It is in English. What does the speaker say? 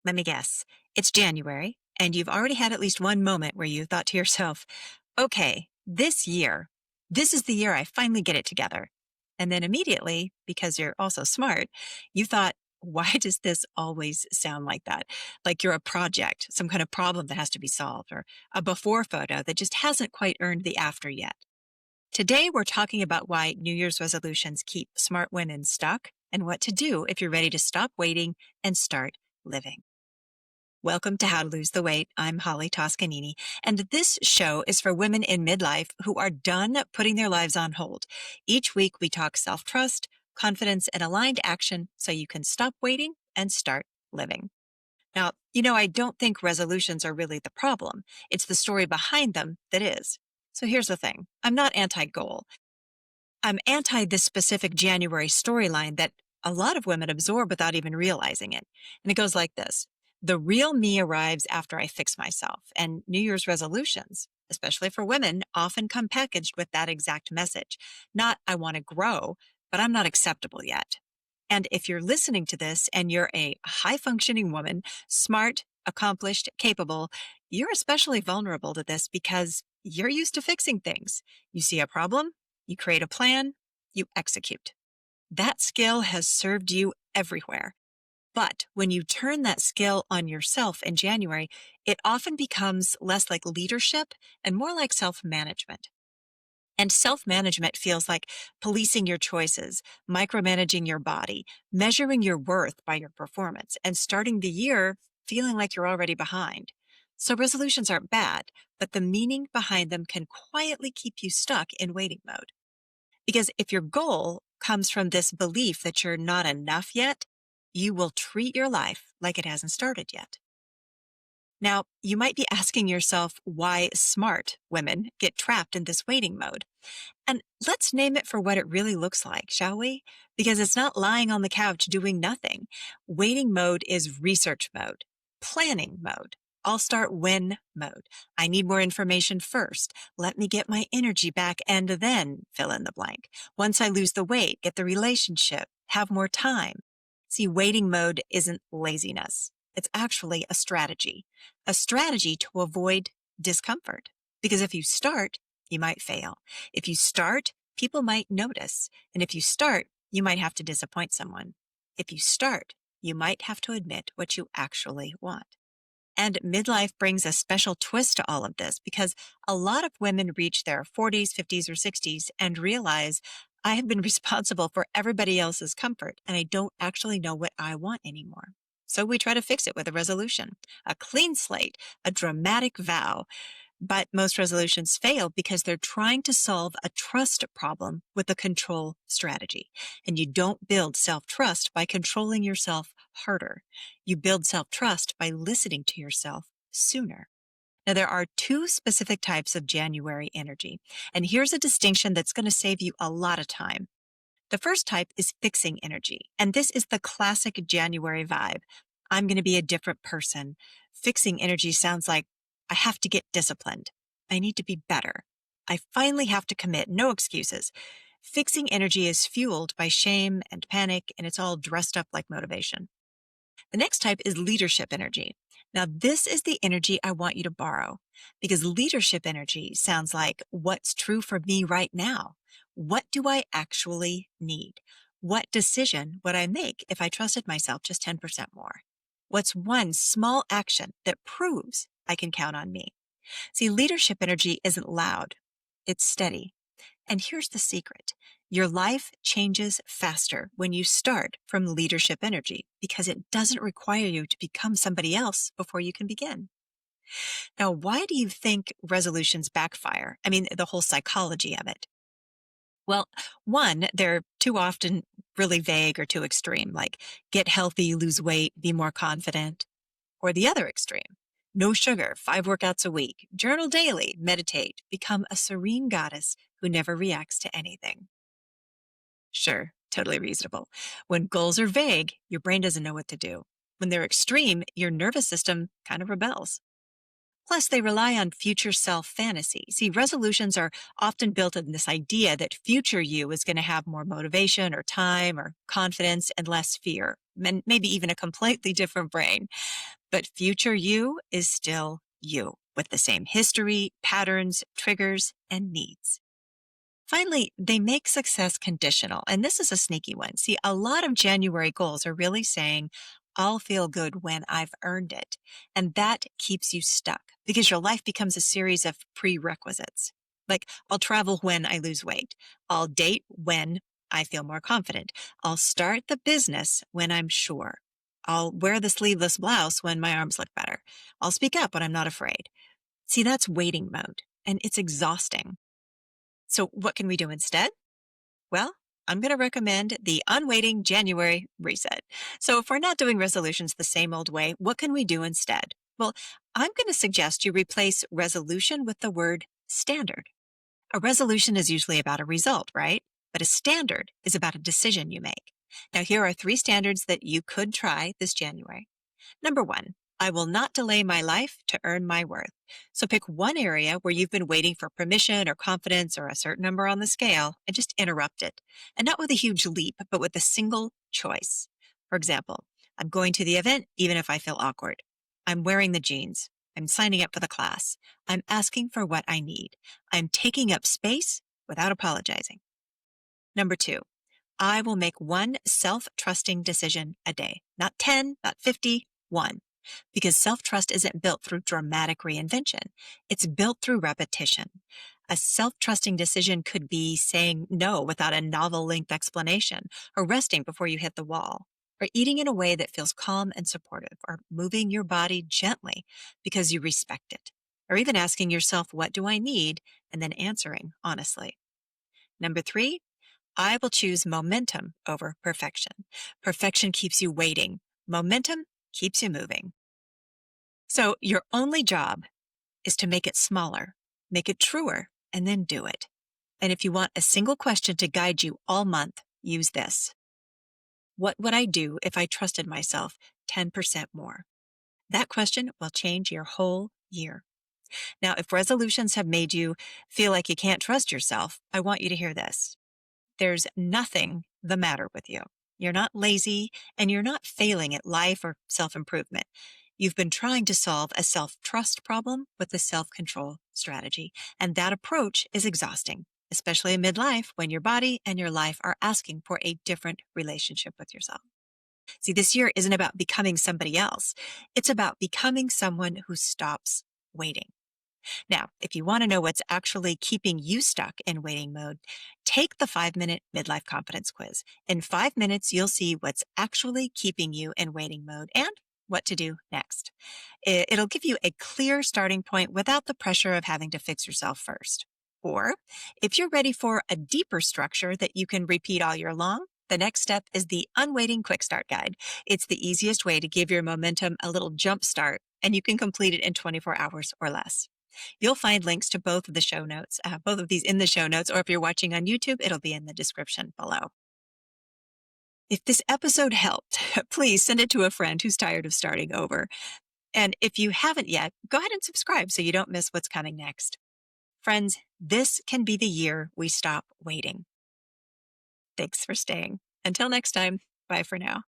Let me guess. It's January, and you've already had at least one moment where you thought to yourself, okay, this is the year I finally get it together. And then immediately, because you're also smart, you thought, why does this always sound like that? Like you're a project, some kind of problem that has to be solved, or a before photo that just hasn't quite earned the after yet. Today, we're talking about why New Year's resolutions keep smart women stuck and what to do if you're ready to stop waiting and start living. Welcome to How to Lose the Weight. I'm Holly Toscanini, and this show is for women in midlife who are done putting their lives on hold. Each week, we talk self-trust, confidence, and aligned action so you can stop waiting and start living. Now, I don't think resolutions are really the problem. It's the story behind them that is. So here's the thing. I'm not anti-goal. I'm anti this specific January storyline that a lot of women absorb without even realizing it. And it goes like this. The real me arrives after I fix myself, and New Year's resolutions, especially for women, often come packaged with that exact message. Not, I want to grow, but I'm not acceptable yet. And if you're listening to this and you're a high functioning woman, smart, accomplished, capable, you're especially vulnerable to this because you're used to fixing things. You see a problem, you create a plan, you execute. That skill has served you everywhere. But when you turn that skill on yourself in January, it often becomes less like leadership and more like self-management. And self-management feels like policing your choices, micromanaging your body, measuring your worth by your performance, and starting the year feeling like you're already behind. So resolutions aren't bad, but the meaning behind them can quietly keep you stuck in waiting mode. Because if your goal comes from this belief that you're not enough yet, you will treat your life like it hasn't started yet. Now, you might be asking yourself why smart women get trapped in this waiting mode. And let's name it for what it really looks like, shall we? Because it's not lying on the couch doing nothing. Waiting mode is research mode, planning mode. I'll start when mode. I need more information first. Let me get my energy back and then fill in the blank. Once I lose the weight, get the relationship, have more time. See, waiting mode isn't laziness. It's actually a strategy to avoid discomfort. Because if you start, you might fail. If you start, people might notice. And if you start, you might have to disappoint someone. If you start, you might have to admit what you actually want. And midlife brings a special twist to all of this because a lot of women reach their 40s, 50s, or 60s and realize I have been responsible for everybody else's comfort and I don't actually know what I want anymore. So we try to fix it with a resolution, a clean slate, a dramatic vow. But most resolutions fail because they're trying to solve a trust problem with a control strategy. And you don't build self-trust by controlling yourself harder. You build self-trust by listening to yourself sooner. Now, there are two specific types of January energy. And here's a distinction that's going to save you a lot of time. The first type is fixing energy. And this is the classic January vibe. I'm going to be a different person. Fixing energy sounds like I have to get disciplined. I need to be better. I finally have to commit. No excuses. Fixing energy is fueled by shame and panic, and it's all dressed up like motivation. The next type is leadership energy. Now, this is the energy I want you to borrow because leadership energy sounds like what's true for me right now. What do I actually need? What decision would I make if I trusted myself just 10% more? What's one small action that proves I can count on me? See, leadership energy isn't loud. It's steady. And here's the secret. Your life changes faster when you start from leadership energy because it doesn't require you to become somebody else before you can begin. Now, why do you think resolutions backfire? I mean, the whole psychology of it. Well, one, they're too often really vague or too extreme, like get healthy, lose weight, be more confident. Or the other extreme, no sugar, 5 workouts a week, journal daily, meditate, become a serene goddess who never reacts to anything. Sure, totally reasonable. When goals are vague, your brain doesn't know what to do. When they're extreme, your nervous system kind of rebels. Plus, they rely on future self fantasy. See, resolutions are often built on this idea that future you is going to have more motivation or time or confidence and less fear, and maybe even a completely different brain. But future you is still you with the same history, patterns, triggers, and needs. Finally, they make success conditional. And this is a sneaky one. See, a lot of January goals are really saying, I'll feel good when I've earned it. And that keeps you stuck because your life becomes a series of prerequisites. Like, I'll travel when I lose weight. I'll date when I feel more confident. I'll start the business when I'm sure. I'll wear the sleeveless blouse when my arms look better. I'll speak up when I'm not afraid. See, that's waiting mode, and it's exhausting. So, what can we do instead? Well, I'm going to recommend the Unwaiting January Reset. So, if we're not doing resolutions the same old way, what can we do instead? Well, I'm going to suggest you replace resolution with the word standard. A resolution is usually about a result, right? But a standard is about a decision you make. Now, here are 3 standards that you could try this January. Number 1, I will not delay my life to earn my worth. So pick one area where you've been waiting for permission or confidence or a certain number on the scale and just interrupt it. And not with a huge leap, but with a single choice. For example, I'm going to the event even if I feel awkward. I'm wearing the jeans. I'm signing up for the class. I'm asking for what I need. I'm taking up space without apologizing. Number 2, I will make one self-trusting decision a day. Not 10, not 50, one. Because self-trust isn't built through dramatic reinvention. It's built through repetition. A self-trusting decision could be saying no without a novel-length explanation, or resting before you hit the wall, or eating in a way that feels calm and supportive, or moving your body gently because you respect it, or even asking yourself, what do I need? And then answering honestly. Number 3, I will choose momentum over perfection. Perfection keeps you waiting. Momentum keeps you moving. So your only job is to make it smaller, make it truer, and then do it. And if you want a single question to guide you all month, use this. What would I do if I trusted myself 10% more? That question will change your whole year. Now, if resolutions have made you feel like you can't trust yourself, I want you to hear this. There's nothing the matter with you. You're not lazy and you're not failing at life or self-improvement. You've been trying to solve a self-trust problem with a self-control strategy. And that approach is exhausting, especially in midlife when your body and your life are asking for a different relationship with yourself. See, this year isn't about becoming somebody else. It's about becoming someone who stops waiting. Now, if you want to know what's actually keeping you stuck in waiting mode, take the 5-minute midlife confidence quiz. In 5 minutes, you'll see what's actually keeping you in waiting mode and what to do next. It'll give you a clear starting point without the pressure of having to fix yourself first. Or if you're ready for a deeper structure that you can repeat all year long, the next step is the Unwaiting Quick Start Guide. It's the easiest way to give your momentum a little jump start, and you can complete it in 24 hours or less. You'll find links to both of the show notes, both of these in the show notes, or if you're watching on YouTube, it'll be in the description below. If this episode helped, please send it to a friend who's tired of starting over. And if you haven't yet, go ahead and subscribe so you don't miss what's coming next. Friends, this can be the year we stop waiting. Thanks for staying. Until next time, bye for now.